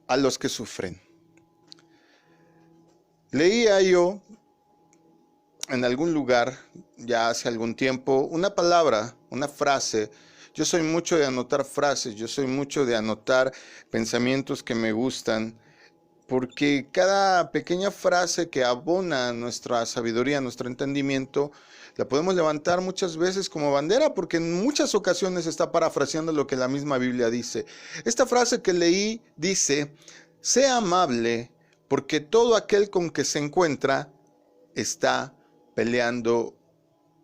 a los que sufren. Leía yo en algún lugar, ya hace algún tiempo, una palabra, una frase. Yo soy mucho de anotar frases, yo soy mucho de anotar pensamientos que me gustan, porque cada pequeña frase que abona nuestra sabiduría, nuestro entendimiento, la podemos levantar muchas veces como bandera, porque en muchas ocasiones está parafraseando lo que la misma Biblia dice. Esta frase que leí dice: sea amable, porque todo aquel con que se encuentra está peleando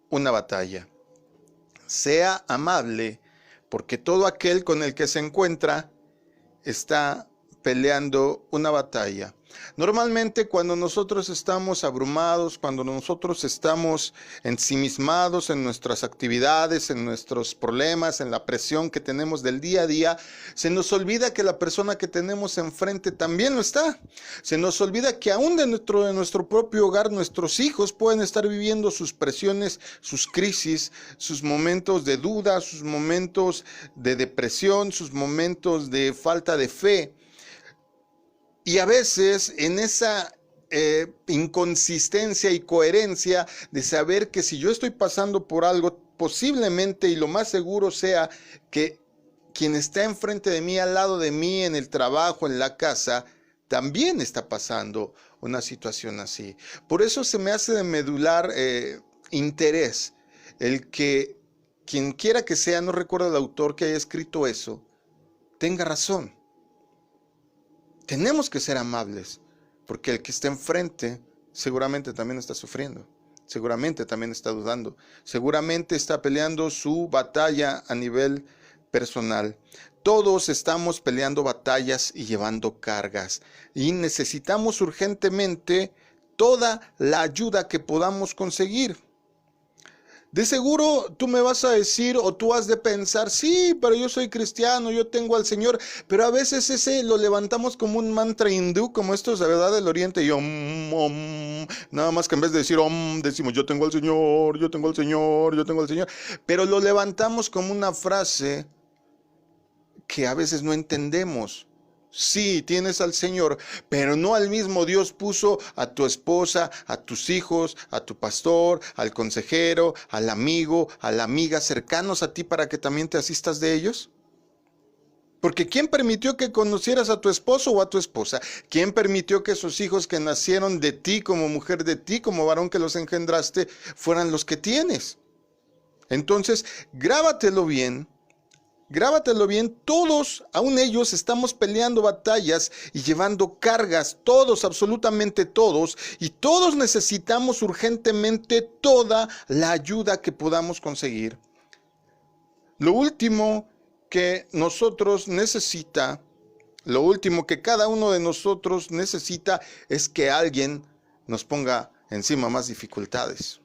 una batalla. Sea amable, porque todo aquel con el que se encuentra está peleando una batalla. Normalmente cuando nosotros estamos abrumados, cuando nosotros estamos ensimismados en nuestras actividades, en nuestros problemas, en la presión que tenemos del día a día, se nos olvida que la persona que tenemos enfrente también lo está. Se nos olvida que aún dentro de nuestro propio hogar, nuestros hijos pueden estar viviendo sus presiones, sus crisis, sus momentos de duda, sus momentos de depresión, sus momentos de falta de fe. Y a veces en esa inconsistencia y coherencia de saber que si yo estoy pasando por algo, posiblemente y lo más seguro sea que quien está enfrente de mí, al lado de mí, en el trabajo, en la casa, también está pasando una situación así. Por eso se me hace de medular interés el que quien quiera que sea, no recuerdo el autor que haya escrito eso, tenga razón. Tenemos que ser amables, porque el que está enfrente seguramente también está sufriendo, seguramente también está dudando, seguramente está peleando su batalla a nivel personal. Todos estamos peleando batallas y llevando cargas, y necesitamos urgentemente toda la ayuda que podamos conseguir. De seguro tú me vas a decir o tú has de pensar: sí, pero yo soy cristiano, yo tengo al Señor. Pero a veces ese lo levantamos como un mantra hindú, como estos de verdad del oriente, y nada más que en vez de decir decimos: yo tengo al Señor, yo tengo al Señor, yo tengo al Señor. Pero lo levantamos como una frase que a veces no entendemos. Sí, tienes al Señor, pero no al mismo Dios puso a tu esposa, a tus hijos, a tu pastor, al consejero, al amigo, a la amiga cercanos a ti para que también te asistas de ellos. Porque ¿quién permitió que conocieras a tu esposo o a tu esposa? ¿Quién permitió que esos hijos que nacieron de ti como mujer, de ti como varón que los engendraste, fueran los que tienes? Entonces, grábatelo bien. Grábatelo bien, todos, aún ellos, estamos peleando batallas y llevando cargas, todos, absolutamente todos, y todos necesitamos urgentemente toda la ayuda que podamos conseguir. Lo último que nosotros necesita, lo último que cada uno de nosotros necesita es que alguien nos ponga encima más dificultades.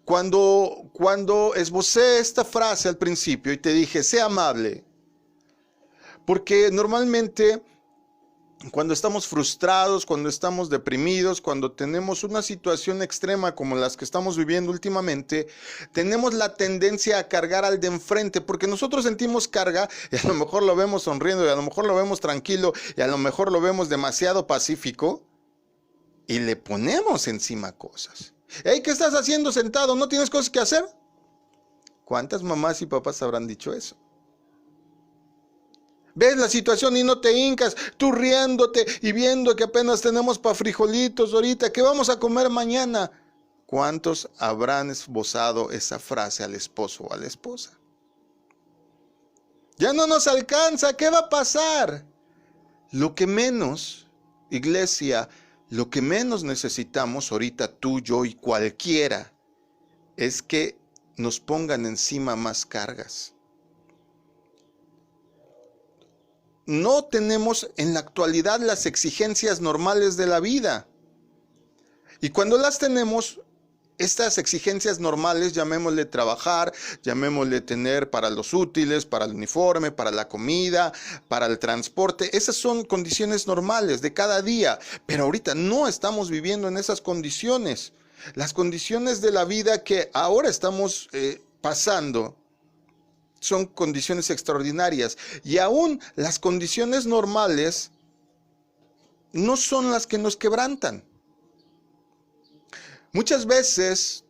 Cuando esbocé esta frase al principio y te dije: sé amable, porque normalmente cuando estamos frustrados, cuando estamos deprimidos, cuando tenemos una situación extrema como las que estamos viviendo últimamente, tenemos la tendencia a cargar al de enfrente, porque nosotros sentimos carga y a lo mejor lo vemos sonriendo y a lo mejor lo vemos tranquilo y a lo mejor lo vemos demasiado pacífico y le ponemos encima cosas. Hey, ¿qué estás haciendo sentado? ¿No tienes cosas que hacer? ¿Cuántas mamás y papás habrán dicho eso? Ves la situación y no te hincas, tú riéndote y viendo que apenas tenemos para frijolitos ahorita, ¿qué vamos a comer mañana? ¿Cuántos habrán esbozado esa frase al esposo o a la esposa? Ya no nos alcanza, ¿qué va a pasar? Lo que menos, iglesia, lo que menos necesitamos ahorita tú, yo y cualquiera es que nos pongan encima más cargas. No tenemos en la actualidad las exigencias normales de la vida. Y cuando las tenemos, estas exigencias normales, llamémosle trabajar, llamémosle tener para los útiles, para el uniforme, para la comida, para el transporte, esas son condiciones normales de cada día, pero ahorita no estamos viviendo en esas condiciones. Las condiciones de la vida que ahora estamos pasando son condiciones extraordinarias. Y aún las condiciones normales no son las que nos quebrantan. Muchas veces,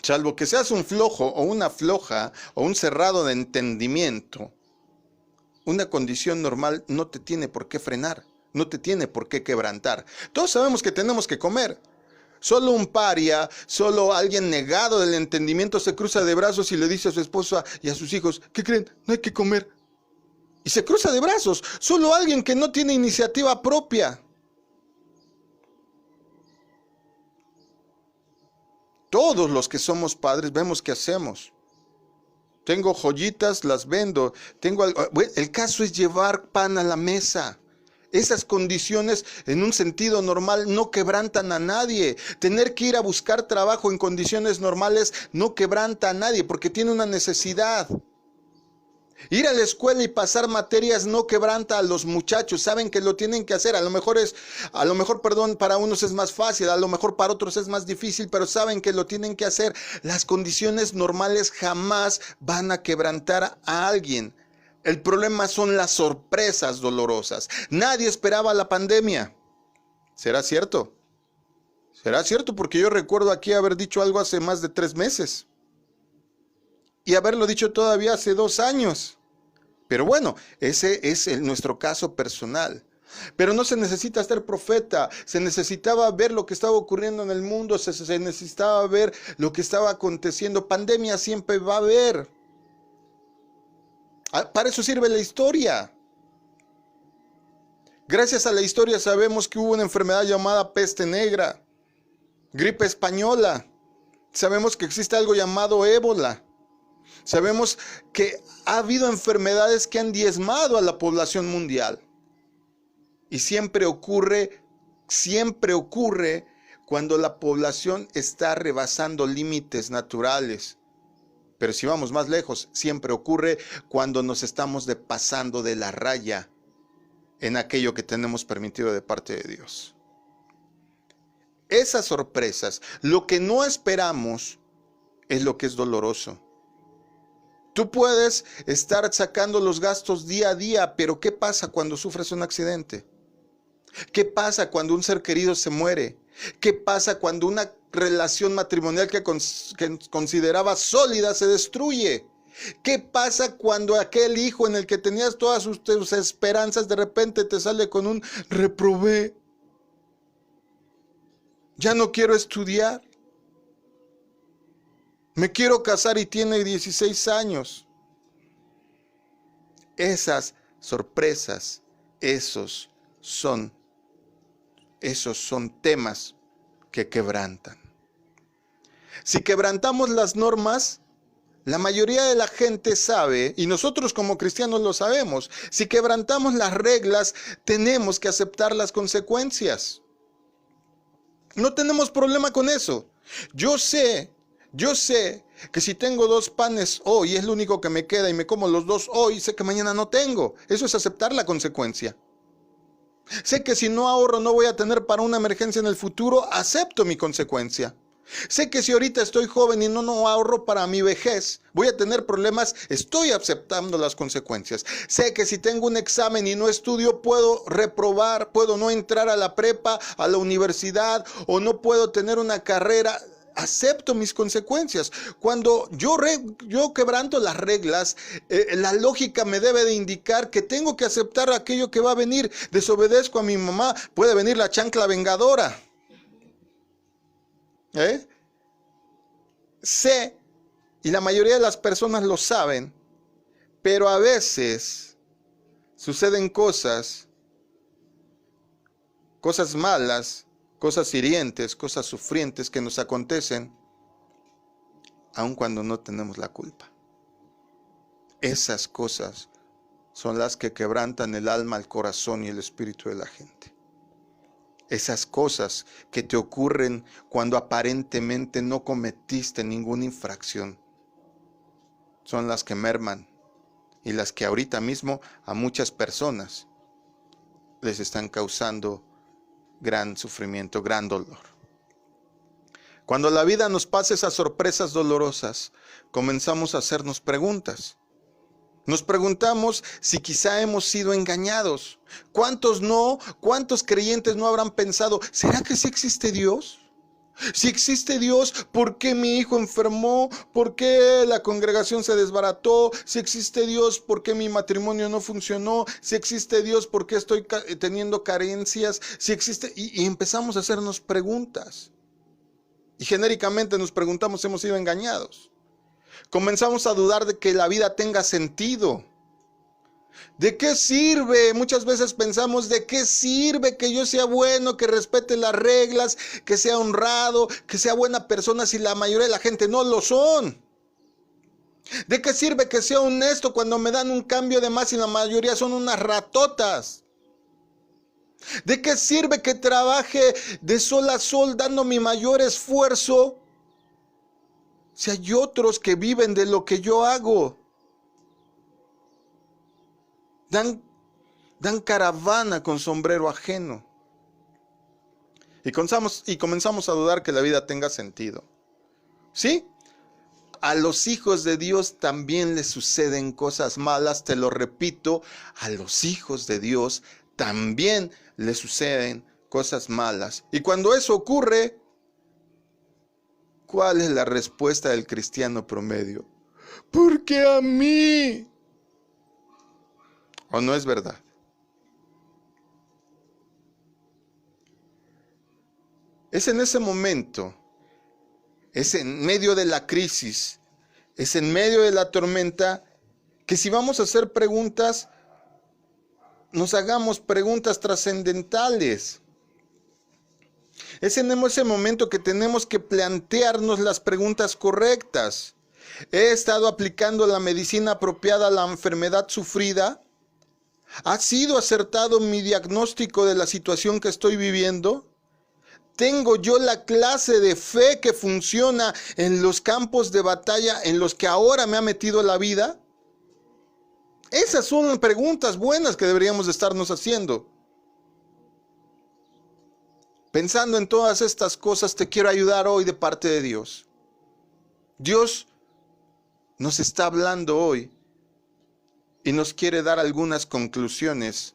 salvo que seas un flojo o una floja o un cerrado de entendimiento, una condición normal no te tiene por qué frenar, no te tiene por qué quebrantar. Todos sabemos que tenemos que comer. Solo un paria, solo alguien negado del entendimiento se cruza de brazos y le dice a su esposa y a sus hijos, ¿qué creen? No hay que comer. Y se cruza de brazos. Solo alguien que no tiene iniciativa propia. Todos los que somos padres vemos qué hacemos. Tengo joyitas, las vendo. El caso es llevar pan a la mesa. Esas condiciones en un sentido normal no quebrantan a nadie. Tener que ir a buscar trabajo en condiciones normales no quebranta a nadie porque tiene una necesidad. Ir a la escuela y pasar materias no quebranta a los muchachos, saben que lo tienen que hacer. A lo mejor, para unos es más fácil, a lo mejor para otros es más difícil, pero saben que lo tienen que hacer. Las condiciones normales jamás van a quebrantar a alguien. El problema son las sorpresas dolorosas. Nadie esperaba la pandemia. ¿Será cierto? ¿Será cierto? Porque yo recuerdo aquí haber dicho algo hace más de 3 meses. Y haberlo dicho todavía hace 2 años. Pero bueno, ese es nuestro caso personal. Pero no se necesita ser profeta, se necesitaba ver lo que estaba ocurriendo en el mundo, se necesitaba ver lo que estaba aconteciendo. Pandemia siempre va a haber. Para eso sirve la historia. Gracias a la historia sabemos que hubo una enfermedad llamada peste negra, gripe española. Sabemos que existe algo llamado ébola. Sabemos que ha habido enfermedades que han diezmado a la población mundial. Y siempre ocurre cuando la población está rebasando límites naturales. Pero si vamos más lejos, siempre ocurre cuando nos estamos pasando de la raya en aquello que tenemos permitido de parte de Dios. Esas sorpresas, lo que no esperamos, es lo que es doloroso. Tú puedes estar sacando los gastos día a día, pero ¿qué pasa cuando sufres un accidente? ¿Qué pasa cuando un ser querido se muere? ¿Qué pasa cuando una relación matrimonial que consideraba sólida se destruye? ¿Qué pasa cuando aquel hijo en el que tenías todas tus esperanzas de repente te sale con un reprobé? Ya no quiero estudiar. Me quiero casar y tiene 16 años. Esas sorpresas, esos son temas que quebrantan. Si quebrantamos las normas, la mayoría de la gente sabe, y nosotros como cristianos lo sabemos, si quebrantamos las reglas, tenemos que aceptar las consecuencias. No tenemos problema con eso. Yo sé que si tengo 2 panes hoy, es lo único que me queda y me como los 2 hoy, sé que mañana no tengo. Eso es aceptar la consecuencia. Sé que si no ahorro no voy a tener para una emergencia en el futuro, acepto mi consecuencia. Sé que si ahorita estoy joven y no ahorro para mi vejez, voy a tener problemas, estoy aceptando las consecuencias. Sé que si tengo un examen y no estudio, puedo reprobar, puedo no entrar a la prepa, a la universidad, o no puedo tener una carrera. Acepto mis consecuencias. Cuando yo quebranto las reglas, la lógica me debe de indicar que tengo que aceptar aquello que va a venir. Desobedezco a mi mamá, puede venir la chancla vengadora. Sé, y la mayoría de las personas lo saben, pero a veces suceden cosas malas, cosas hirientes, cosas sufrientes que nos acontecen, aun cuando no tenemos la culpa. Esas cosas son las que quebrantan el alma, el corazón y el espíritu de la gente. Esas cosas que te ocurren cuando aparentemente no cometiste ninguna infracción, son las que merman y las que ahorita mismo a muchas personas les están causando gran sufrimiento, gran dolor. Cuando la vida nos pasa esas sorpresas dolorosas, comenzamos a hacernos preguntas. Nos preguntamos si quizá hemos sido engañados. ¿Cuántos no? ¿Cuántos creyentes no habrán pensado, ¿será que sí existe Dios? Si existe Dios, ¿por qué mi hijo enfermó? ¿Por qué la congregación se desbarató? Si existe Dios, ¿por qué mi matrimonio no funcionó? Si existe Dios, ¿por qué estoy teniendo carencias? Si existe... Y empezamos a hacernos preguntas. Y genéricamente nos preguntamos si hemos sido engañados. Comenzamos a dudar de que la vida tenga sentido. ¿De qué sirve? Muchas veces pensamos, ¿de qué sirve que yo sea bueno, que respete las reglas, que sea honrado, que sea buena persona si la mayoría de la gente no lo son? ¿De qué sirve que sea honesto cuando me dan un cambio de más y la mayoría son unas ratotas? ¿De qué sirve que trabaje de sol a sol dando mi mayor esfuerzo si hay otros que viven de lo que yo hago? Dan caravana con sombrero ajeno. Y comenzamos a dudar que la vida tenga sentido. ¿Sí? A los hijos de Dios también les suceden cosas malas, te lo repito, a los hijos de Dios también les suceden cosas malas. Y cuando eso ocurre, ¿cuál es la respuesta del cristiano promedio? ¿Por qué a mí? ¿O no es verdad? Es en ese momento, es en medio de la crisis, es en medio de la tormenta, que si vamos a hacer preguntas, nos hagamos preguntas trascendentales. Es en ese momento que tenemos que plantearnos las preguntas correctas. ¿He estado aplicando la medicina apropiada a la enfermedad sufrida? ¿Ha sido acertado mi diagnóstico de la situación que estoy viviendo? ¿Tengo yo la clase de fe que funciona en los campos de batalla en los que ahora me ha metido la vida? Esas son preguntas buenas que deberíamos de estarnos haciendo. Pensando en todas estas cosas, te quiero ayudar hoy de parte de Dios. Dios nos está hablando hoy y nos quiere dar algunas conclusiones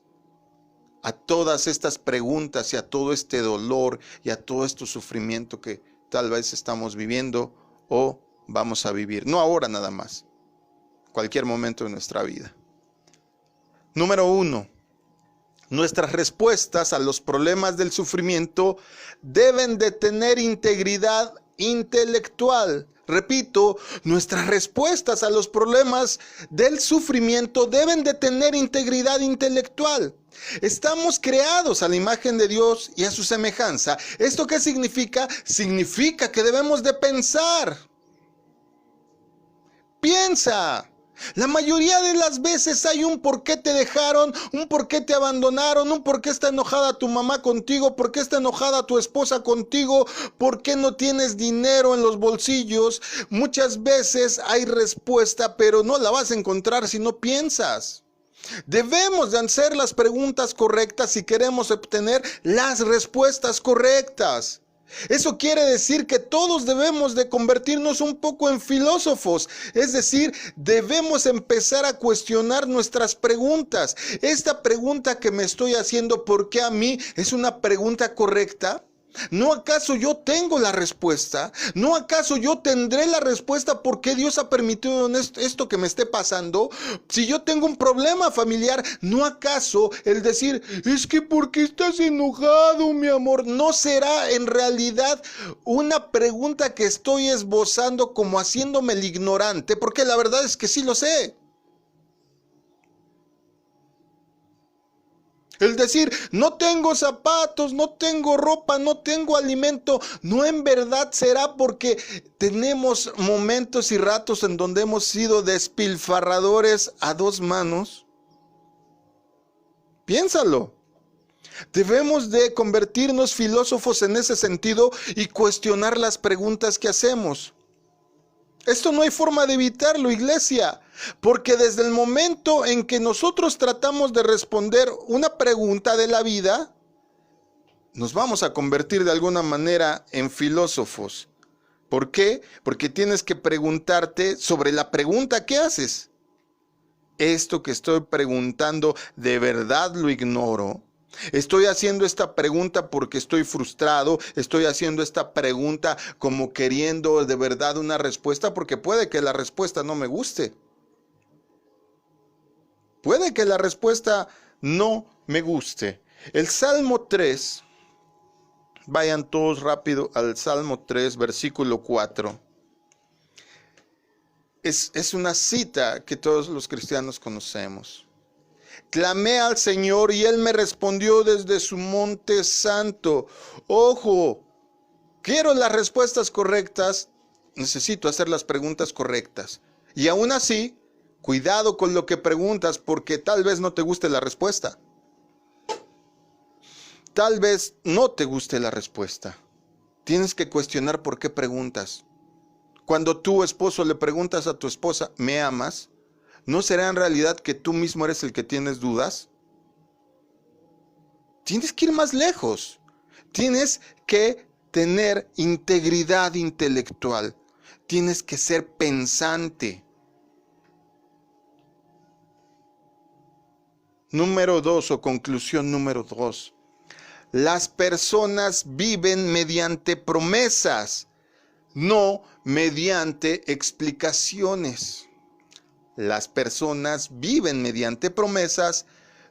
a todas estas preguntas y a todo este dolor y a todo este sufrimiento que tal vez estamos viviendo o vamos a vivir. No ahora nada más, cualquier momento de nuestra vida. Número 1. Nuestras respuestas a los problemas del sufrimiento deben de tener integridad intelectual. Repito, nuestras respuestas a los problemas del sufrimiento deben de tener integridad intelectual. Estamos creados a la imagen de Dios y a su semejanza. ¿Esto qué significa? Significa que debemos de pensar. Piensa. La mayoría de las veces hay un por qué te dejaron, un por qué te abandonaron, un por qué está enojada tu mamá contigo, por qué está enojada tu esposa contigo, por qué no tienes dinero en los bolsillos. Muchas veces hay respuesta, pero no la vas a encontrar si no piensas. Debemos de hacer las preguntas correctas si queremos obtener las respuestas correctas. Eso quiere decir que todos debemos de convertirnos un poco en filósofos, es decir, debemos empezar a cuestionar nuestras preguntas. Esta pregunta que me estoy haciendo, ¿por qué a mí? ¿Es una pregunta correcta? ¿No acaso yo tengo la respuesta? ¿No acaso yo tendré la respuesta por qué Dios ha permitido esto que me esté pasando? Si yo tengo un problema familiar, ¿no acaso el decir, es que ¿por qué estás enojado, mi amor? ¿No será en realidad una pregunta que estoy esbozando como haciéndome el ignorante? Porque la verdad es que sí lo sé. El decir, no tengo zapatos, no tengo ropa, no tengo alimento, no en verdad será porque tenemos momentos y ratos en donde hemos sido despilfarradores a dos manos. Piénsalo. Debemos de convertirnos filósofos en ese sentido y cuestionar las preguntas que hacemos. Esto no hay forma de evitarlo, iglesia, porque desde el momento en que nosotros tratamos de responder una pregunta de la vida, nos vamos a convertir de alguna manera en filósofos. ¿Por qué? Porque tienes que preguntarte sobre la pregunta que haces. esto que estoy preguntando de verdad lo ignoro? Estoy haciendo esta pregunta porque estoy frustrado, estoy haciendo esta pregunta como queriendo de verdad una respuesta, porque puede que la respuesta no me guste. Puede que la respuesta no me guste. El Salmo 3, vayan todos rápido al Salmo 3, versículo 4. Es una cita que todos los cristianos conocemos. Clamé al Señor y Él me respondió desde su monte santo. Ojo, quiero las respuestas correctas, necesito hacer las preguntas correctas. Y aún así, cuidado con lo que preguntas, porque tal vez no te guste la respuesta. Tal vez no te guste la respuesta. Tienes que cuestionar por qué preguntas. Cuando tu esposo le preguntas a tu esposa, ¿me amas?, ¿no será en realidad que tú mismo eres el que tienes dudas? Tienes que ir más lejos. Tienes que tener integridad intelectual. Tienes que ser pensante. Número 2, o conclusión número 2. Las personas viven mediante promesas, no mediante explicaciones. Las personas viven mediante promesas,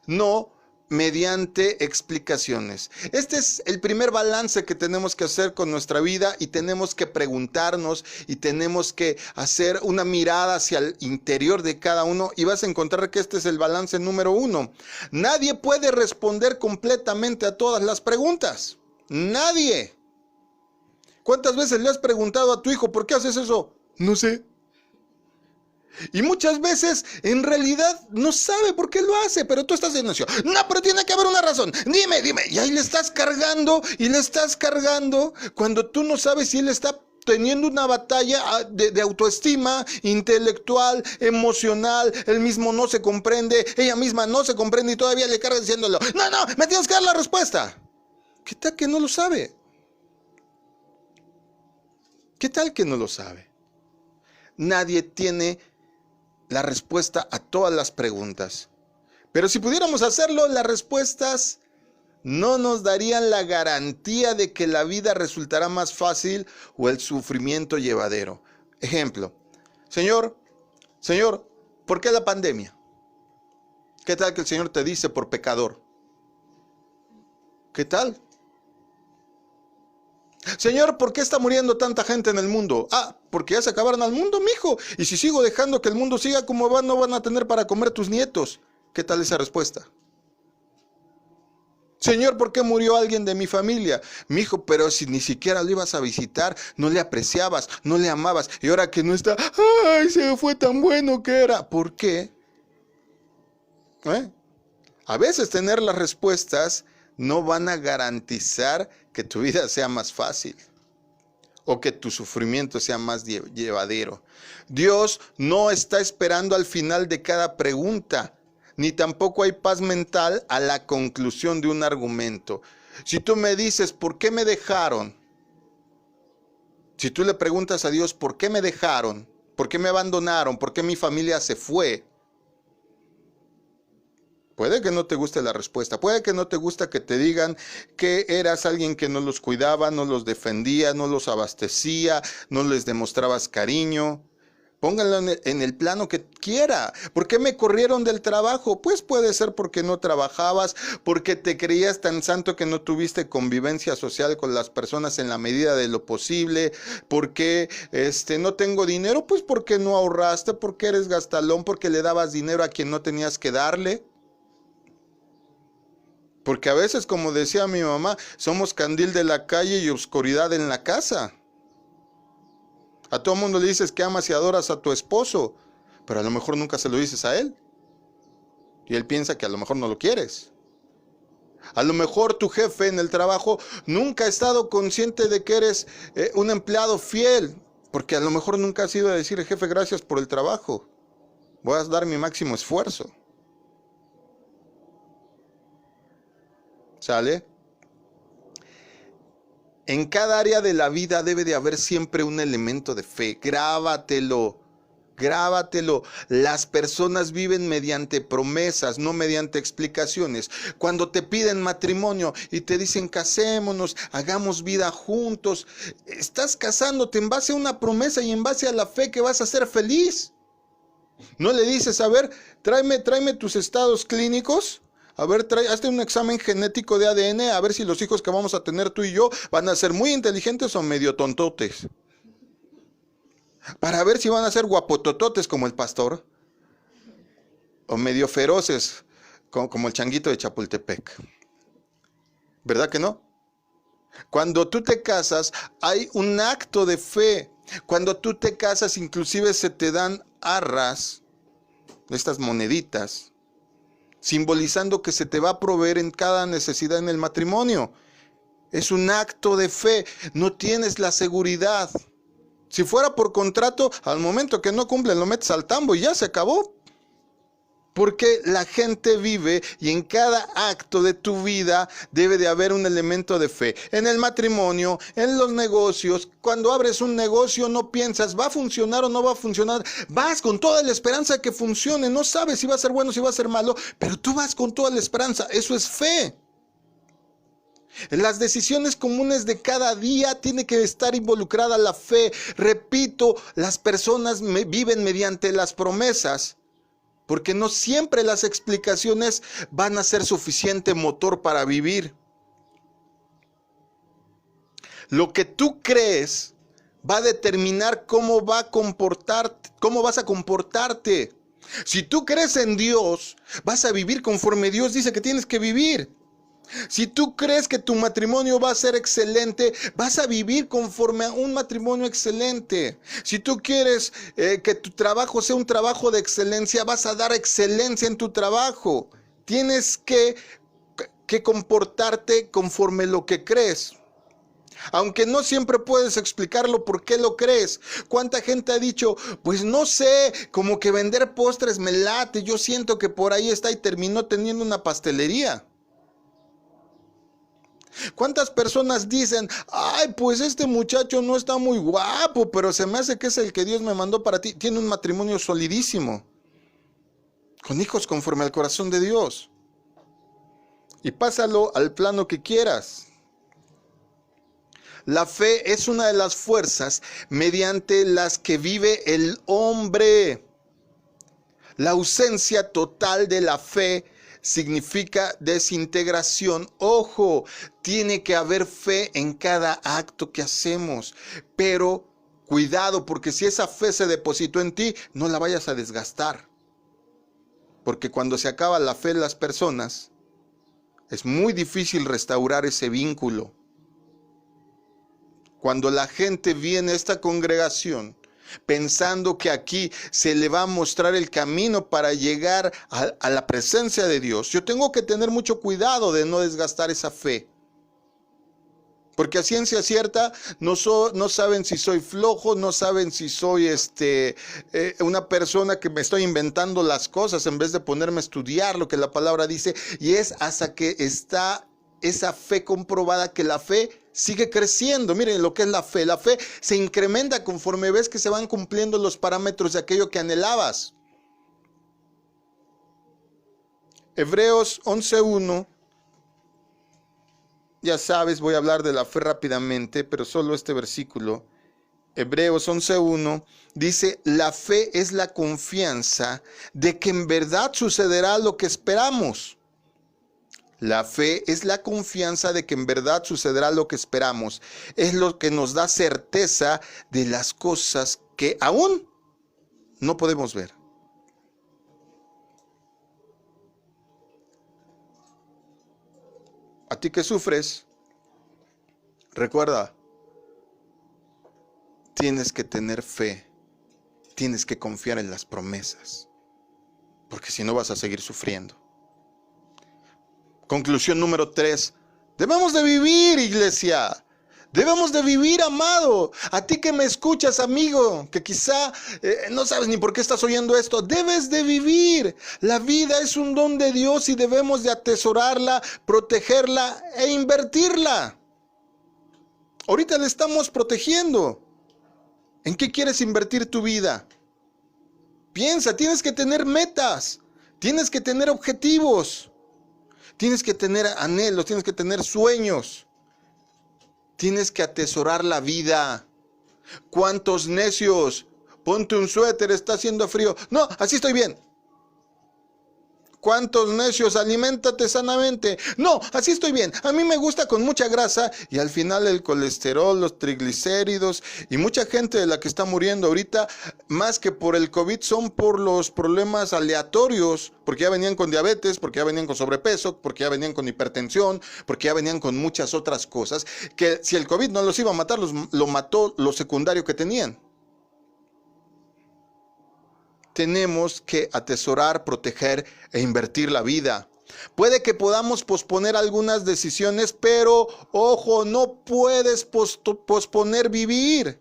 no mediante explicaciones. Este es el primer balance que tenemos que hacer con nuestra vida, y tenemos que preguntarnos y tenemos que hacer una mirada hacia el interior de cada uno, y vas a encontrar que este es el balance número 1. Nadie puede responder completamente a todas las preguntas. Nadie. ¿Cuántas veces le has preguntado a tu hijo, ¿por qué haces eso? No sé. Y muchas veces en realidad no sabe por qué lo hace, pero tú estás diciendo, no, pero tiene que haber una razón, dime, y ahí le estás cargando y le estás cargando, cuando tú no sabes si él está teniendo una batalla de autoestima, intelectual, emocional. Él mismo no se comprende, ella misma no se comprende, y todavía le carga diciéndolo, no, me tienes que dar la respuesta. ¿Qué tal que no lo sabe? ¿Qué tal que no lo sabe? Nadie tiene la respuesta a todas las preguntas. Pero si pudiéramos hacerlo, las respuestas no nos darían la garantía de que la vida resultará más fácil o el sufrimiento llevadero. Ejemplo, Señor, ¿por qué la pandemia? ¿Qué tal que el Señor te dice por pecador? ¿Qué tal? Señor, ¿por qué está muriendo tanta gente en el mundo? Porque ya se acabaron al mundo, mijo. Y si sigo dejando que el mundo siga como va, no van a tener para comer tus nietos. ¿Qué tal esa respuesta? Señor, ¿por qué murió alguien de mi familia? Mijo, pero si ni siquiera lo ibas a visitar, no le apreciabas, no le amabas. Y ahora que no está, ¡ay, se fue tan bueno que era! ¿Por qué? A veces tener las respuestas no van a garantizar que tu vida sea más fácil o que tu sufrimiento sea más llevadero. Dios no está esperando al final de cada pregunta, ni tampoco hay paz mental a la conclusión de un argumento. Si tú me dices, ¿por qué me dejaron? Si tú le preguntas a Dios, ¿por qué me dejaron? ¿Por qué me abandonaron? ¿Por qué mi familia se fue? Puede que no te guste la respuesta, puede que no te guste que te digan que eras alguien que no los cuidaba, no los defendía, no los abastecía, no les demostrabas cariño. Pónganlo en el plano que quiera. ¿Por qué me corrieron del trabajo? Pues puede ser porque no trabajabas, porque te creías tan santo que no tuviste convivencia social con las personas en la medida de lo posible. ¿Por qué no tengo dinero? Pues porque no ahorraste, porque eres gastalón, porque le dabas dinero a quien no tenías que darle. Porque a veces, como decía mi mamá, somos candil de la calle y oscuridad en la casa. A todo mundo le dices que amas y adoras a tu esposo, pero a lo mejor nunca se lo dices a él. Y él piensa que a lo mejor no lo quieres. A lo mejor tu jefe en el trabajo nunca ha estado consciente de que eres un empleado fiel, porque a lo mejor nunca has ido a decir, jefe, gracias por el trabajo. Voy a dar mi máximo esfuerzo. ¿Sale? En cada área de la vida debe de haber siempre un elemento de fe. Grábatelo. Grábatelo. Las personas viven mediante promesas, no mediante explicaciones. Cuando te piden matrimonio y te dicen casémonos, hagamos vida juntos, estás casándote en base a una promesa y en base a la fe que vas a ser feliz. No le dices, a ver, tráeme tus estados clínicos. A ver, hazte un examen genético de ADN, a ver si los hijos que vamos a tener tú y yo van a ser muy inteligentes o medio tontotes. Para ver si van a ser guapotototes como el pastor, o medio feroces como el changuito de Chapultepec. ¿Verdad que no? Cuando tú te casas, hay un acto de fe. Cuando tú te casas, inclusive se te dan arras, estas moneditas, simbolizando que se te va a proveer en cada necesidad en el matrimonio. Es un acto de fe. No tienes la seguridad. Si fuera por contrato, al momento que no cumplen lo metes al tambo y ya se acabó. Porque la gente vive y en cada acto de tu vida debe de haber un elemento de fe. En el matrimonio, en los negocios, cuando abres un negocio no piensas, ¿va a funcionar o no va a funcionar? Vas con toda la esperanza de que funcione. No sabes si va a ser bueno, si va a ser malo, pero tú vas con toda la esperanza. Eso es fe. En las decisiones comunes de cada día tiene que estar involucrada la fe. Repito, las personas viven mediante las promesas, porque no siempre las explicaciones van a ser suficiente motor para vivir. Lo que tú crees va a determinar cómo vas a comportarte. Si tú crees en Dios, vas a vivir conforme Dios dice que tienes que vivir. Si tú crees que tu matrimonio va a ser excelente, vas a vivir conforme a un matrimonio excelente. Si tú quieres que tu trabajo sea un trabajo de excelencia, vas a dar excelencia en tu trabajo. Tienes que comportarte conforme lo que crees. Aunque no siempre puedes explicarlo por qué lo crees. ¿Cuánta gente ha dicho, pues no sé, como que vender postres me late, yo siento que por ahí está y terminó teniendo una pastelería? ¿Cuántas personas dicen, ay, pues este muchacho no está muy guapo, pero se me hace que es el que Dios me mandó para ti? Tiene un matrimonio solidísimo, con hijos conforme al corazón de Dios. Y pásalo al plano que quieras. La fe es una de las fuerzas mediante las que vive el hombre. La ausencia total de la fe significa desintegración. Ojo, tiene que haber fe en cada acto que hacemos. Pero cuidado, porque si esa fe se depositó en ti, no la vayas a desgastar. Porque cuando se acaba la fe en las personas, es muy difícil restaurar ese vínculo. Cuando la gente viene a esta congregación pensando que aquí se le va a mostrar el camino para llegar a la presencia de Dios, yo tengo que tener mucho cuidado de no desgastar esa fe. Porque a ciencia cierta no saben si soy flojo, no saben si soy una persona que me estoy inventando las cosas en vez de ponerme a estudiar lo que la palabra dice. Y es hasta que está esa fe comprobada que la fe sigue creciendo. Miren lo que es la fe. La fe se incrementa conforme ves que se van cumpliendo los parámetros de aquello que anhelabas. Hebreos 11:1. Ya sabes, voy a hablar de la fe rápidamente, pero solo este versículo. Hebreos 11:1 dice, la fe es la confianza de que en verdad sucederá lo que esperamos. La fe es la confianza de que en verdad sucederá lo que esperamos. Es lo que nos da certeza de las cosas que aún no podemos ver. A ti que sufres, recuerda, tienes que tener fe, tienes que confiar en las promesas, porque si no vas a seguir sufriendo. Conclusión número 3. Debemos de vivir, iglesia. Debemos de vivir, amado. A ti que me escuchas, amigo, que quizá no sabes ni por qué estás oyendo esto. Debes de vivir. La vida es un don de Dios y debemos de atesorarla, protegerla e invertirla. Ahorita la estamos protegiendo. ¿En qué quieres invertir tu vida? Piensa, tienes que tener metas, tienes que tener objetivos, tienes que tener anhelos, tienes que tener sueños, tienes que atesorar la vida. ¿Cuántos necios? Ponte un suéter, está haciendo frío. No, así estoy bien. ¿Cuántos necios? Aliméntate sanamente. No, así estoy bien. A mí me gusta con mucha grasa y al final el colesterol, los triglicéridos y mucha gente de la que está muriendo ahorita, más que por el COVID, son por los problemas aleatorios, porque ya venían con diabetes, porque ya venían con sobrepeso, porque ya venían con hipertensión, porque ya venían con muchas otras cosas, que si el COVID no los iba a matar, lo mató lo secundario que tenían. Tenemos que atesorar, proteger e invertir la vida. Puede que podamos posponer algunas decisiones, pero ojo, no puedes posponer vivir.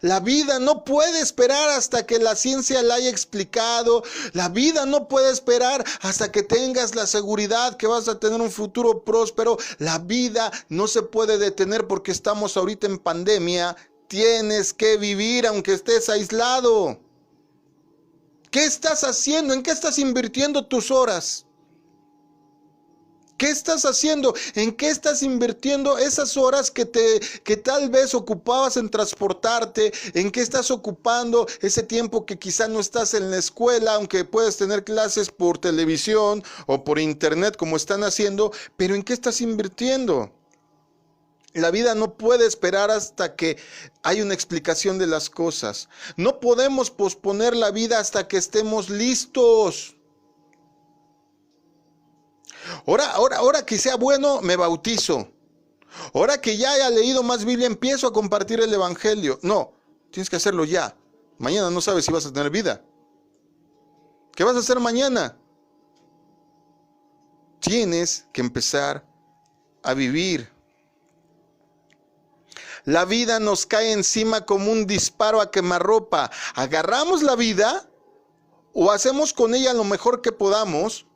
La vida no puede esperar hasta que la ciencia la haya explicado. La vida no puede esperar hasta que tengas la seguridad que vas a tener un futuro próspero. La vida no se puede detener porque estamos ahorita en pandemia. Tienes que vivir aunque estés aislado. ¿Qué estás haciendo? ¿En qué estás invirtiendo tus horas? ¿Qué estás haciendo? ¿En qué estás invirtiendo esas horas que tal vez ocupabas en transportarte? ¿En qué estás ocupando ese tiempo que quizá no estás en la escuela, aunque puedes tener clases por televisión o por internet como están haciendo? ¿Pero en qué estás invirtiendo? La vida no puede esperar hasta que hay una explicación de las cosas. No podemos posponer la vida hasta que estemos listos. Ahora que sea bueno, me bautizo. Ahora que ya haya leído más Biblia, empiezo a compartir el Evangelio. No, tienes que hacerlo ya. Mañana no sabes si vas a tener vida. ¿Qué vas a hacer mañana? Tienes que empezar a vivir. La vida nos cae encima como un disparo a quemarropa. ¿Agarramos la vida o hacemos con ella lo mejor que podamos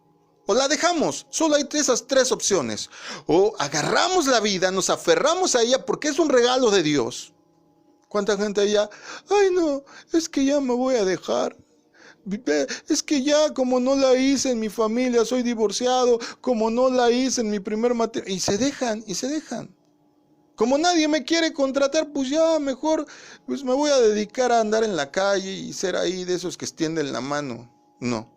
o la dejamos? Solo hay esas tres opciones. O agarramos la vida, nos aferramos a ella porque es un regalo de Dios. ¿Cuánta gente allá? Ay no, es que ya me voy a dejar. Es que ya como no la hice en mi familia, soy divorciado, como no la hice en mi primer matrimonio. Y se dejan. Como nadie me quiere contratar, pues ya mejor pues me voy a dedicar a andar en la calle y ser ahí de esos que extienden la mano. No.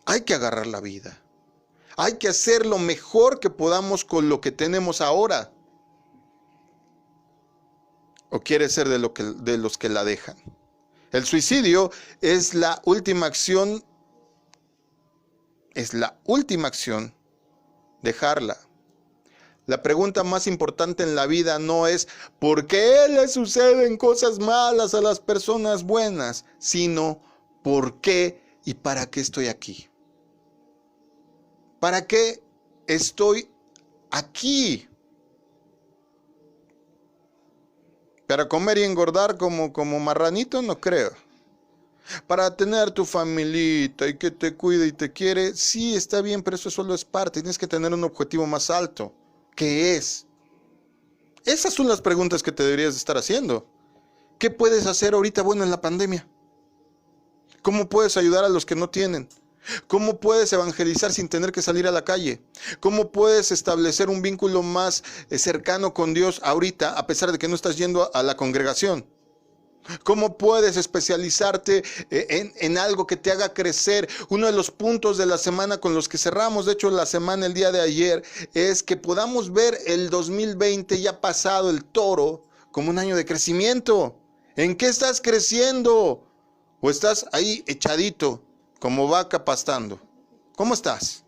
Hay que agarrar la vida. Hay que hacer lo mejor que podamos con lo que tenemos ahora. ¿O quieres ser de los que la dejan? El suicidio es la última acción. Es la última acción, dejarla. La pregunta más importante en la vida no es ¿por qué le suceden cosas malas a las personas buenas? Sino ¿por qué y para qué estoy aquí? ¿Para qué estoy aquí? ¿Para comer y engordar como marranito? No creo. Para tener tu familita y que te cuide y te quiere, sí, está bien, pero eso solo es parte. Tienes que tener un objetivo más alto. ¿Qué es? Esas son las preguntas que te deberías estar haciendo. ¿Qué puedes hacer ahorita bueno en la pandemia? ¿Cómo puedes ayudar a los que no tienen? ¿Cómo puedes evangelizar sin tener que salir a la calle? ¿Cómo puedes establecer un vínculo más cercano con Dios ahorita, a pesar de que no estás yendo a la congregación? ¿Cómo puedes especializarte en algo que te haga crecer? Uno de los puntos de la semana con los que cerramos, de hecho la semana el día de ayer, es que podamos ver el 2020 ya pasado, el toro, como un año de crecimiento. ¿En qué estás creciendo? ¿O estás ahí echadito, como vaca pastando? ¿Cómo estás?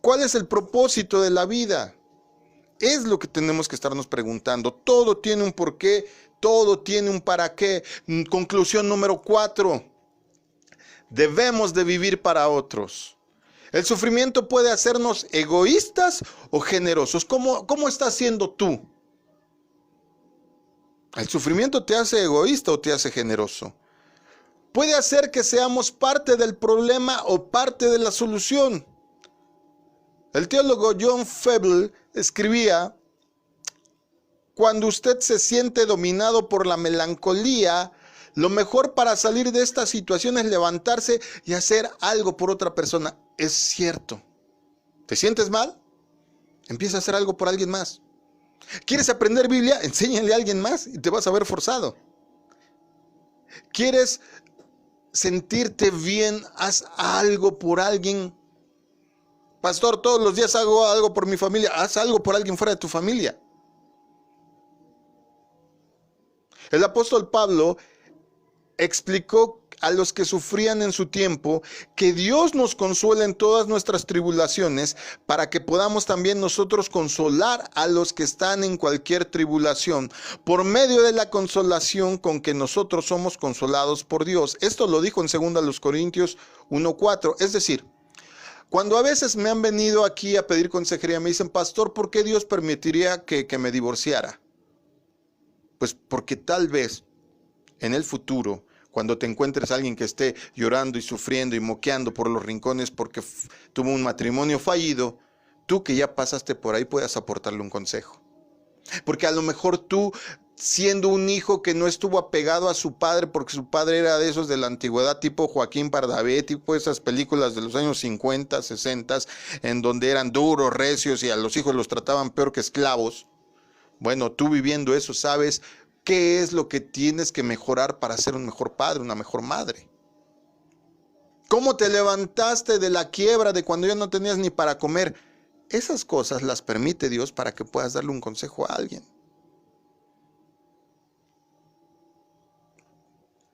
¿Cuál es el propósito de la vida? Es lo que tenemos que estarnos preguntando. Todo tiene un porqué, todo tiene un para qué. Conclusión número 4. Debemos de vivir para otros. El sufrimiento puede hacernos egoístas o generosos. ¿Cómo estás siendo tú? ¿El sufrimiento te hace egoísta o te hace generoso? Puede hacer que seamos parte del problema o parte de la solución. El teólogo John Febble escribía: cuando usted se siente dominado por la melancolía, lo mejor para salir de esta situación es levantarse y hacer algo por otra persona. Es cierto. ¿Te sientes mal? Empieza a hacer algo por alguien más. ¿Quieres aprender Biblia? Enséñale a alguien más y te vas a ver forzado. ¿Quieres sentirte bien? Haz algo por alguien. Pastor, todos los días hago algo por mi familia. Haz algo por alguien fuera de tu familia. El apóstol Pablo explicó a los que sufrían en su tiempo que Dios nos consuela en todas nuestras tribulaciones para que podamos también nosotros consolar a los que están en cualquier tribulación por medio de la consolación con que nosotros somos consolados por Dios. Esto lo dijo en 2 Corintios 1:4. Es decir, cuando a veces me han venido aquí a pedir consejería, me dicen, pastor, ¿por qué Dios permitiría que me divorciara? Pues porque tal vez en el futuro, cuando te encuentres a alguien que esté llorando y sufriendo y moqueando por los rincones porque tuvo un matrimonio fallido, tú que ya pasaste por ahí puedas aportarle un consejo. Porque a lo mejor tú, siendo un hijo que no estuvo apegado a su padre, porque su padre era de esos de la antigüedad, tipo Joaquín Pardavé, tipo esas películas de los años 50, 60, en donde eran duros, recios y a los hijos los trataban peor que esclavos. Bueno, tú viviendo eso sabes qué es lo que tienes que mejorar para ser un mejor padre, una mejor madre. ¿Cómo te levantaste de la quiebra de cuando ya no tenías ni para comer? Esas cosas las permite Dios para que puedas darle un consejo a alguien.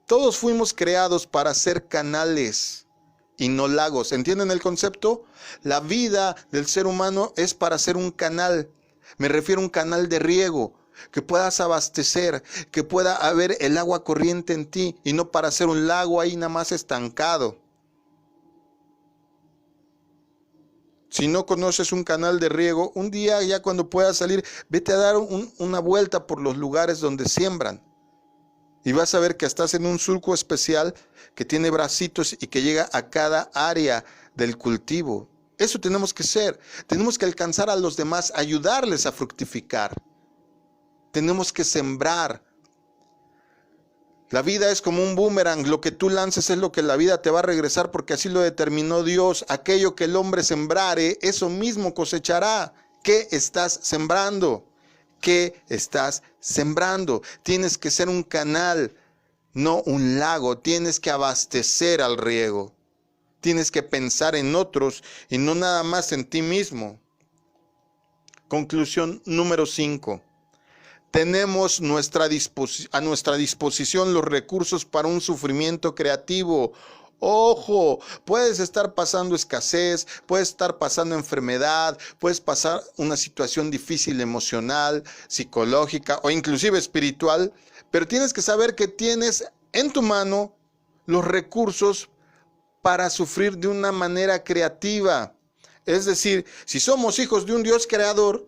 Todos fuimos creados para ser canales y no lagos. ¿Entienden el concepto? La vida del ser humano es para ser un canal. Me refiero a un canal de riego, que puedas abastecer, que pueda haber el agua corriente en ti y no para ser un lago ahí nada más estancado. Si no conoces un canal de riego, un día ya cuando puedas salir, vete a dar una vuelta por los lugares donde siembran. Y vas a ver que estás en un surco especial que tiene bracitos y que llega a cada área del cultivo. Eso tenemos que ser. Tenemos que alcanzar a los demás, ayudarles a fructificar. Tenemos que sembrar. La vida es como un boomerang. Lo que tú lances es lo que la vida te va a regresar porque así lo determinó Dios. Aquello que el hombre sembrare, eso mismo cosechará. ¿Qué estás sembrando? ¿Qué estás sembrando? Tienes que ser un canal, no un lago. Tienes que abastecer al riego. Tienes que pensar en otros y no nada más en ti mismo. Conclusión número 5. Tenemos a nuestra disposición los recursos para un sufrimiento creativo. Ojo, puedes estar pasando escasez, puedes estar pasando enfermedad, puedes pasar una situación difícil emocional, psicológica o inclusive espiritual, pero tienes que saber que tienes en tu mano los recursos para sufrir de una manera creativa. Es decir, si somos hijos de un Dios creador,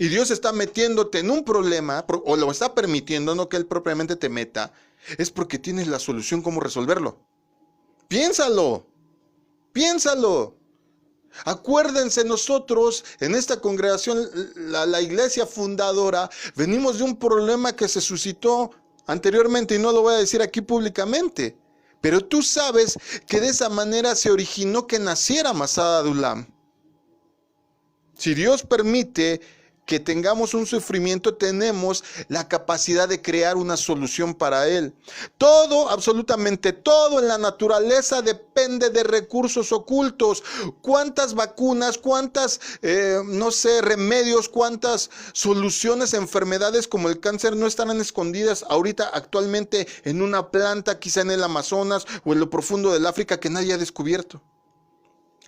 y Dios está metiéndote en un problema, o lo está permitiendo, no que Él propiamente te meta, es porque tienes la solución cómo resolverlo. Piénsalo, piénsalo. Acuérdense, nosotros en esta congregación, la iglesia fundadora, venimos de un problema que se suscitó anteriormente y no lo voy a decir aquí públicamente. Pero tú sabes que de esa manera se originó que naciera Masada Adulam. Si Dios permite que tengamos un sufrimiento, tenemos la capacidad de crear una solución para él. Todo, absolutamente todo en la naturaleza depende de recursos ocultos. ¿Cuántas vacunas, cuántas, remedios, cuántas soluciones a enfermedades como el cáncer no estarán escondidas ahorita actualmente en una planta, quizá en el Amazonas o en lo profundo del África que nadie ha descubierto?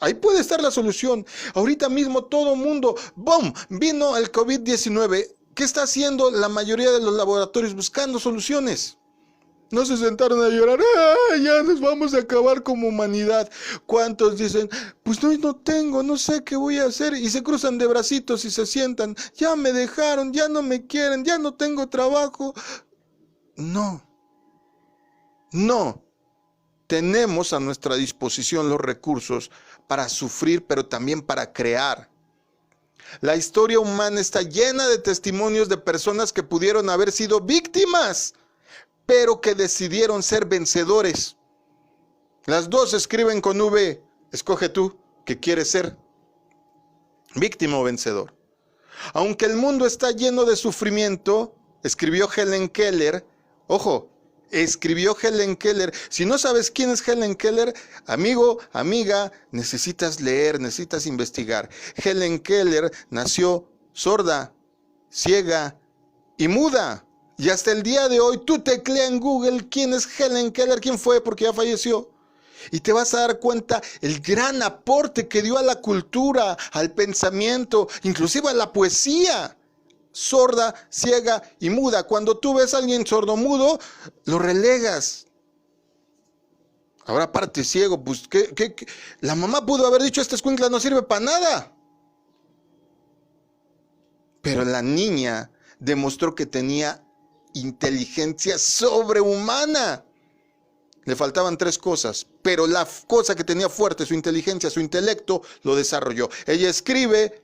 Ahí puede estar la solución. Ahorita mismo todo mundo, ¡boom!, vino el COVID-19. ¿Qué está haciendo la mayoría de los laboratorios? Buscando soluciones. No se sentaron a llorar, ya nos vamos a acabar como humanidad. ¿Cuántos dicen, pues no tengo, no sé qué voy a hacer? Y se cruzan de bracitos y se sientan, ya me dejaron, ya no me quieren, ya no tengo trabajo. No. Tenemos a nuestra disposición los recursos para sufrir, pero también para crear. La historia humana está llena de testimonios de personas que pudieron haber sido víctimas, pero que decidieron ser vencedores. Las dos escriben con V. Escoge tú qué quieres ser, víctima o vencedor. Aunque el mundo está lleno de sufrimiento, escribió Helen Keller. Ojo, escribió Helen Keller. Si no sabes quién es Helen Keller, amigo, amiga, necesitas leer, necesitas investigar. Helen Keller nació sorda, ciega y muda. Y hasta el día de hoy tú teclea en Google quién es Helen Keller, quién fue, porque ya falleció. Y te vas a dar cuenta el gran aporte que dio a la cultura, al pensamiento, inclusive a la poesía. Sorda, ciega y muda. Cuando tú ves a alguien sordo-mudo, lo relegas. Ahora aparte ciego, pues ¿qué? La mamá pudo haber dicho, esta escuincla no sirve para nada. Pero la niña demostró que tenía inteligencia sobrehumana. Le faltaban 3 cosas, pero la cosa que tenía fuerte, su inteligencia, su intelecto, lo desarrolló. Ella escribe: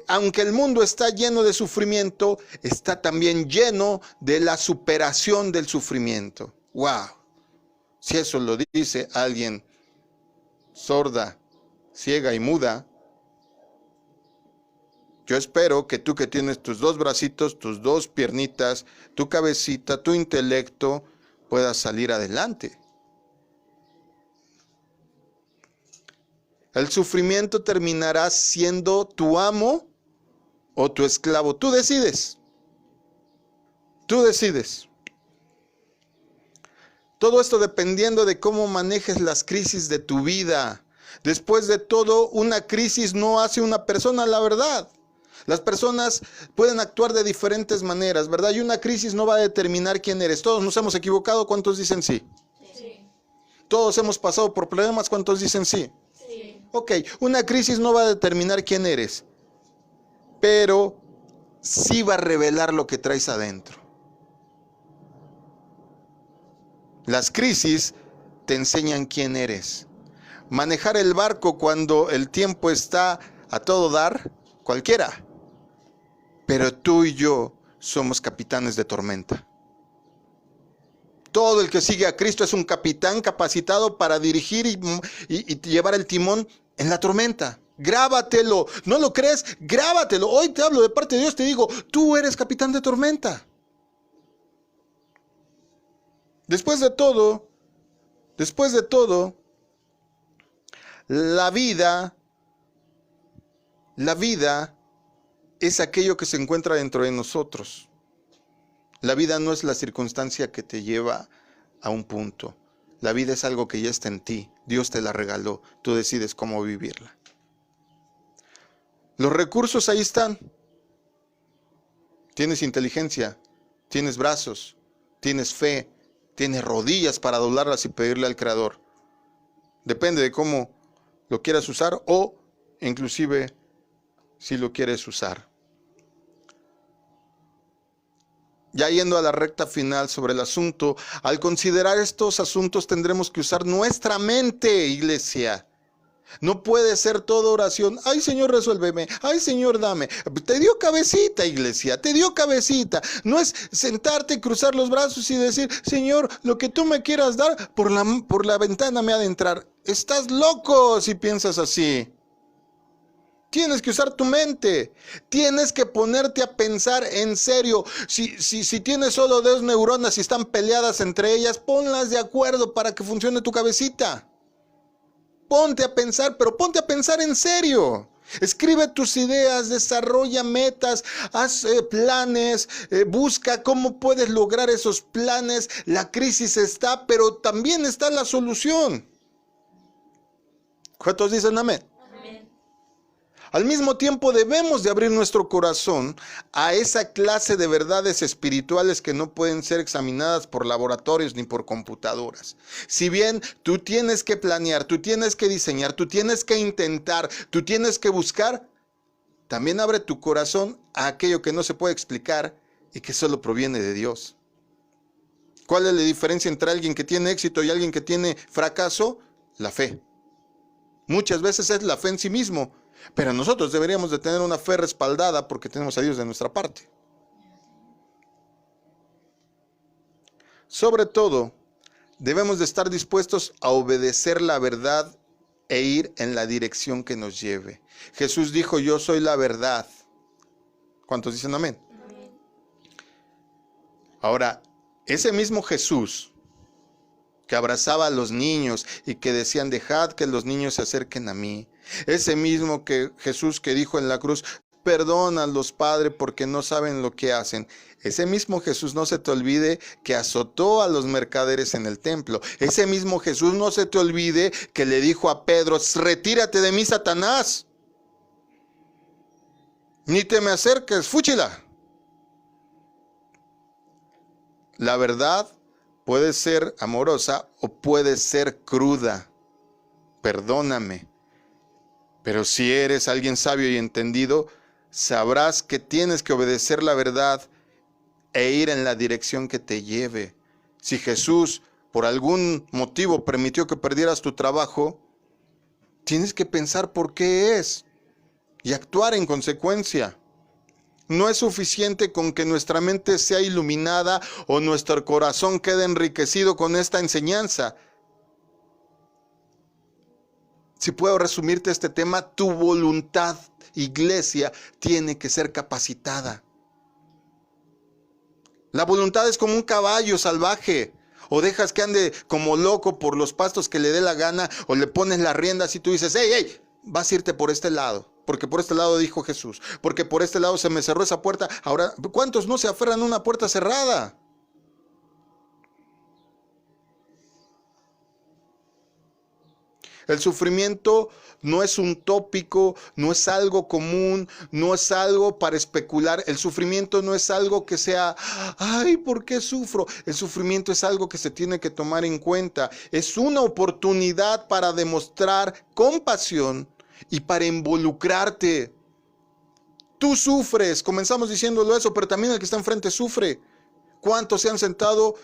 aunque el mundo está lleno de sufrimiento, está también lleno de la superación del sufrimiento. ¡Wow! Si eso lo dice alguien sorda, ciega y muda, yo espero que tú que tienes tus 2 bracitos, tus 2 piernitas, tu cabecita, tu intelecto, puedas salir adelante. El sufrimiento terminará siendo tu amo o tu esclavo. Tú decides. Tú decides. Todo esto dependiendo de cómo manejes las crisis de tu vida. Después de todo, una crisis no hace una persona, la verdad. Las personas pueden actuar de diferentes maneras, ¿verdad? Y una crisis no va a determinar quién eres. Todos nos hemos equivocado, ¿cuántos dicen sí? Sí. Todos hemos pasado por problemas, ¿cuántos dicen sí? Sí. Ok, una crisis no va a determinar quién eres, pero sí va a revelar lo que traes adentro. Las crisis te enseñan quién eres. Manejar el barco cuando el tiempo está a todo dar, cualquiera. Pero tú y yo somos capitanes de tormenta. Todo el que sigue a Cristo es un capitán capacitado para dirigir y llevar el timón en la tormenta. Grábatelo. ¿No lo crees? Grábatelo. Hoy te hablo de parte de Dios, te digo, tú eres capitán de tormenta. Después de todo, la vida es aquello que se encuentra dentro de nosotros. La vida no es la circunstancia que te lleva a un punto. La vida es algo que ya está en ti. Dios te la regaló. Tú decides cómo vivirla. Los recursos ahí están. Tienes inteligencia, tienes brazos, tienes fe, tienes rodillas para doblarlas y pedirle al Creador. Depende de cómo lo quieras usar o inclusive si lo quieres usar. Ya yendo a la recta final sobre el asunto, al considerar estos asuntos tendremos que usar nuestra mente, iglesia. No puede ser toda oración, ay Señor resuélveme, ay Señor dame. Te dio cabecita, iglesia, te dio cabecita. No es sentarte, cruzar los brazos y decir, Señor, lo que tú me quieras dar, por la ventana me ha de entrar. Estás loco si piensas así. Tienes que usar tu mente, tienes que ponerte a pensar en serio. Si tienes solo 2 neuronas y están peleadas entre ellas, ponlas de acuerdo para que funcione tu cabecita. Ponte a pensar, pero ponte a pensar en serio. Escribe tus ideas, desarrolla metas, haz planes, busca cómo puedes lograr esos planes. La crisis está, pero también está la solución. ¿Cuántos dicen amén? Al mismo tiempo debemos de abrir nuestro corazón a esa clase de verdades espirituales que no pueden ser examinadas por laboratorios ni por computadoras. Si bien tú tienes que planear, tú tienes que diseñar, tú tienes que intentar, tú tienes que buscar, también abre tu corazón a aquello que no se puede explicar y que solo proviene de Dios. ¿Cuál es la diferencia entre alguien que tiene éxito y alguien que tiene fracaso? La fe. Muchas veces es la fe en sí mismo. Pero nosotros deberíamos de tener una fe respaldada porque tenemos a Dios de nuestra parte. Sobre todo, debemos de estar dispuestos a obedecer la verdad e ir en la dirección que nos lleve. Jesús dijo, yo soy la verdad. ¿Cuántos dicen amén? Ahora, ese mismo Jesús que abrazaba a los niños y que decían, dejad que los niños se acerquen a mí. Ese mismo Jesús que dijo en la cruz, perdónalos, Padre, porque no saben lo que hacen. Ese mismo Jesús, no se te olvide que azotó a los mercaderes en el templo. Ese mismo Jesús, no se te olvide que le dijo a Pedro, retírate de mí, Satanás. Ni te me acerques, fúchila. La verdad puede ser amorosa o puede ser cruda. Perdóname. Pero si eres alguien sabio y entendido, sabrás que tienes que obedecer la verdad e ir en la dirección que te lleve. Si Jesús por algún motivo permitió que perdieras tu trabajo, tienes que pensar por qué es y actuar en consecuencia. No es suficiente con que nuestra mente sea iluminada o nuestro corazón quede enriquecido con esta enseñanza. Si puedo resumirte este tema, tu voluntad, iglesia, tiene que ser capacitada. La voluntad es como un caballo salvaje. O dejas que ande como loco por los pastos que le dé la gana, o le pones las riendas y tú dices, hey, vas a irte por este lado. Porque por este lado dijo Jesús. Porque por este lado se me cerró esa puerta. Ahora, ¿cuántos no se aferran a una puerta cerrada? El sufrimiento no es un tópico, no es algo común, no es algo para especular. El sufrimiento no es algo que sea, ay, ¿por qué sufro? El sufrimiento es algo que se tiene que tomar en cuenta. Es una oportunidad para demostrar compasión y para involucrarte. Tú sufres, comenzamos diciéndolo eso, pero también el que está enfrente sufre. ¿Cuántos se han sentado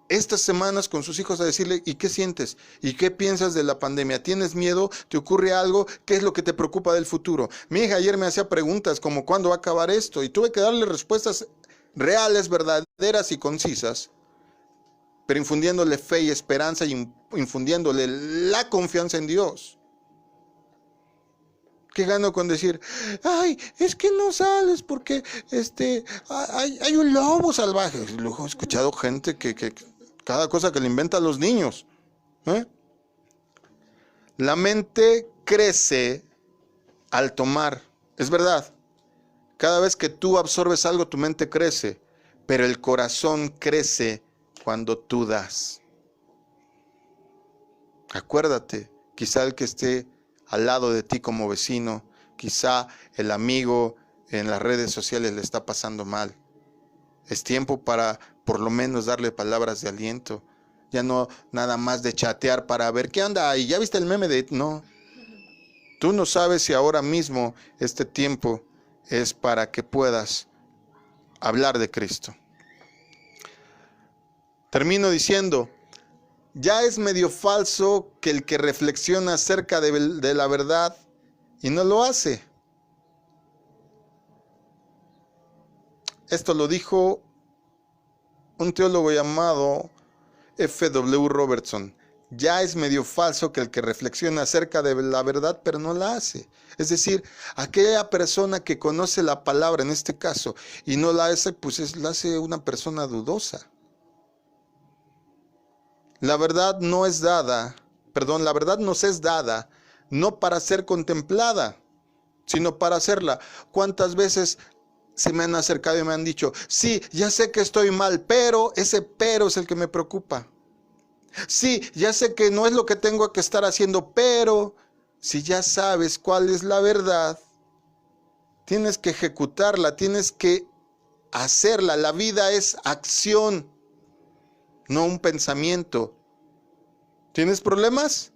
estas semanas con sus hijos a decirle, ¿y qué sientes? ¿Y qué piensas de la pandemia? ¿Tienes miedo? ¿Te ocurre algo? ¿Qué es lo que te preocupa del futuro? Mi hija ayer me hacía preguntas como ¿cuándo va a acabar esto? Y tuve que darle respuestas reales, verdaderas y concisas, pero infundiéndole fe y esperanza y infundiéndole la confianza en Dios. ¿Qué gano con decir, ay, es que no sales porque hay un lobo salvaje? Luego he escuchado gente que cada cosa que le inventa a los niños. La mente crece al tomar. Es verdad. Cada vez que tú absorbes algo, tu mente crece. Pero el corazón crece cuando tú das. Acuérdate, quizá el que esté al lado de ti como vecino, quizá el amigo en las redes sociales le está pasando mal. Es tiempo para por lo menos darle palabras de aliento. Ya no nada más de chatear para ver qué anda y ya viste el meme de... No. Tú no sabes si ahora mismo este tiempo es para que puedas hablar de Cristo. Termino diciendo, ya es medio falso que el que reflexiona acerca de la verdad y no lo hace. Esto lo dijo un teólogo llamado F.W. Robertson. Ya es medio falso que el que reflexiona acerca de la verdad pero no la hace. Es decir, aquella persona que conoce la palabra en este caso y no la hace, pues la hace una persona dudosa. La verdad no es dada, la verdad nos es dada no para ser contemplada, sino para hacerla. ¿Cuántas veces se me han acercado y me han dicho, sí, ya sé que estoy mal, pero ese pero es el que me preocupa? Sí, ya sé que no es lo que tengo que estar haciendo, pero si ya sabes cuál es la verdad, tienes que ejecutarla, tienes que hacerla. La vida es acción, no un pensamiento. ¿Tienes problemas?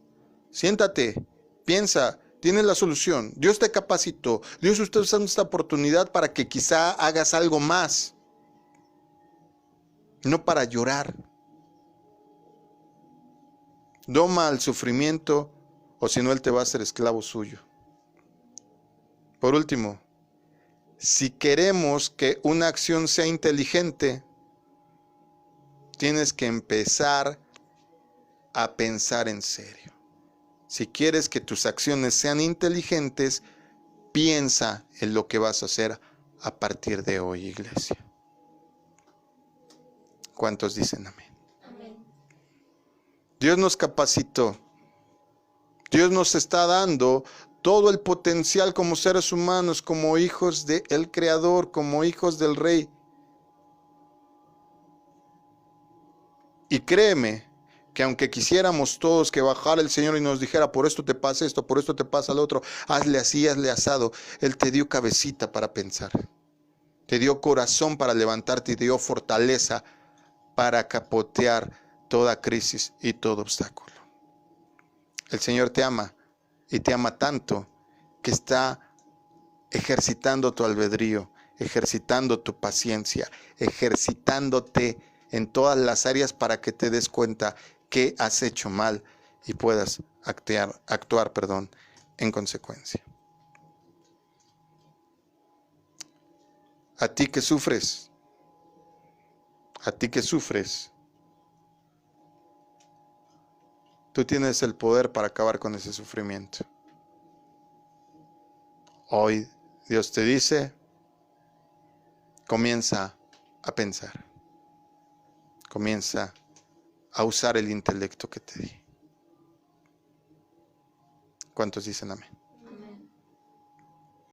Siéntate, piensa, tienes la solución. Dios te capacitó. Dios está usando esta oportunidad para que quizá hagas algo más. No para llorar. Doma al sufrimiento, o si no, él te va a hacer esclavo suyo. Por último, si queremos que una acción sea inteligente, tienes que empezar a pensar en serio. Si quieres que tus acciones sean inteligentes, piensa en lo que vas a hacer a partir de hoy, iglesia. ¿Cuántos dicen amén? Amén. Dios nos capacitó. Dios nos está dando todo el potencial como seres humanos, como hijos del Creador, como hijos del Rey. Y créeme que aunque quisiéramos todos que bajara el Señor y nos dijera, por esto te pasa esto, por esto te pasa lo otro, hazle así, hazle asado, Él te dio cabecita para pensar. Te dio corazón para levantarte y te dio fortaleza para capotear toda crisis y todo obstáculo. El Señor te ama y te ama tanto que está ejercitando tu albedrío, ejercitando tu paciencia, ejercitándote en todas las áreas para que te des cuenta que has hecho mal y puedas actuar en consecuencia. A ti que sufres, tú tienes el poder para acabar con ese sufrimiento. Hoy Dios te dice, comienza a pensar. Comienza a usar el intelecto que te di. ¿Cuántos dicen amén?